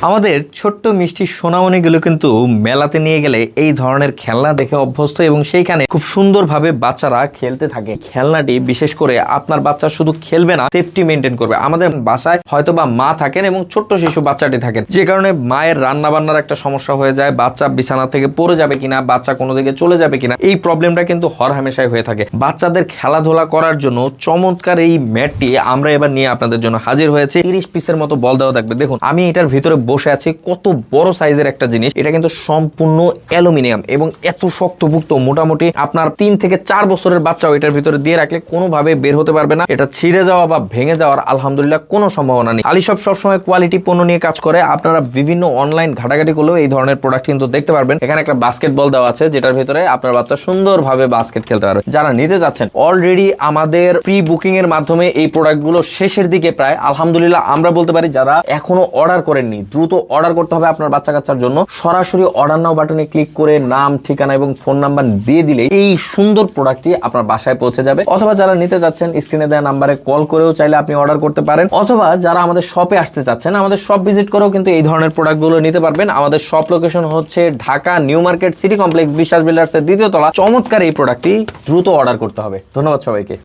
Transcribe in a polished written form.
আমাদের ছোট্ট মিষ্টি সোনামণিগুলো কিন্তু মেলাতে নিয়ে গেলে এই ধরনের খেলনা দেখে অভ্যস্ত এবং সেইখানে খুব সুন্দরভাবে বাচ্চারা খেলতে থাকে। খেলনাটি বিশেষ করে আপনার বাচ্চা শুধু খেলবে না, সেফটি মেনটেন করবে। আমাদের বাসায় হয়তোবা মা থাকেন এবং ছোট্ট শিশু বাচ্চাটি থাকেন, যে কারণে মায়ের রান্না বান্নার একটা সমস্যা হয়ে যায়, বাচ্চা বিছানা থেকে পড়ে যাবে কিনা, বাচ্চা কোনো দিকে চলে যাবে কিনা, এই প্রবলেমটা কিন্তু হরহামেশাই হয়ে থাকে। বাচ্চাদের খেলাধুলা করার জন্য চমৎকার এই ম্যাটটি আমরা এবার নিয়ে আপনাদের জন্য হাজির হয়েছি। 30 পিসের মতো বল দেওয়া থাকবে। দেখুন আমি এটার ভিতরে বসে আছি, কত বড় সাইজের একটা জিনিস। এটা কিন্তু সম্পূর্ণ অ্যালুমিনিয়াম এবং এত শক্তপুক্ত, মোটামুটি আপনার 3 থেকে 4 বছরের বাচ্চাও এটার ভিতরে দিয়ে রাখলে কোনোভাবে বের হতে পারবে না। এটা ছিঁড়ে যাওয়া বা ভেঙে যাওয়ার আলহামদুলিল্লাহ কোনো সম্ভাবনা নেই। আলিশপ সবসময় কোয়ালিটি পণ্য নিয়ে কাজ করে। আপনারা বিভিন্ন অনলাইন ঘাটাঘাটি করলেও এই ধরনের প্রোডাক্ট কিন্তু দেখতে পারবেন। এখানে একটা বাস্কেটবল দেওয়া আছে, যেটার ভিতরে আপনার বাচ্চা সুন্দরভাবে বাস্কেট খেলতে পারবে। যারা নিতে যাচ্ছেন, অলরেডি আমাদের প্রি বুকিং এর মাধ্যমে এই প্রোডাক্টগুলো শেষের দিকে প্রায়, আলহামদুলিল্লাহ আমরা বলতে পারি যারা এখনো অর্ডার করেননি দ্রুত অর্ডার করতে হবে আপনার বাচ্চা কাচ্চার জন্য। সরাসরি অর্ডার নাও বাটনে ক্লিক করে নাম, ঠিকানা এবং ফোন নাম্বার দিয়ে দিলে এই সুন্দর প্রোডাক্টটি আপনার বাসায় পৌঁছে যাবে। অথবা যারা নিতে যাচ্ছেন, স্ক্রিনে দেওয়া নাম্বারে কল করেও চাইলে আপনি অর্ডার করতে পারেন। অথবা যারা আমাদের শপে আসতে চাচ্ছেন, আমাদের শপ ভিজিট করেও কিন্তু এই ধরনের প্রোডাক্টগুলো নিতে পারবেন। আমাদের শপ লোকেশন হচ্ছে Dhaka new market city complex, বিশ্বাস বিল্ডার্সের 2য় তলা। চমৎকার এই প্রোডাক্টটি দ্রুত অর্ডার করতে হবে। ধন্যবাদ সবাইকে।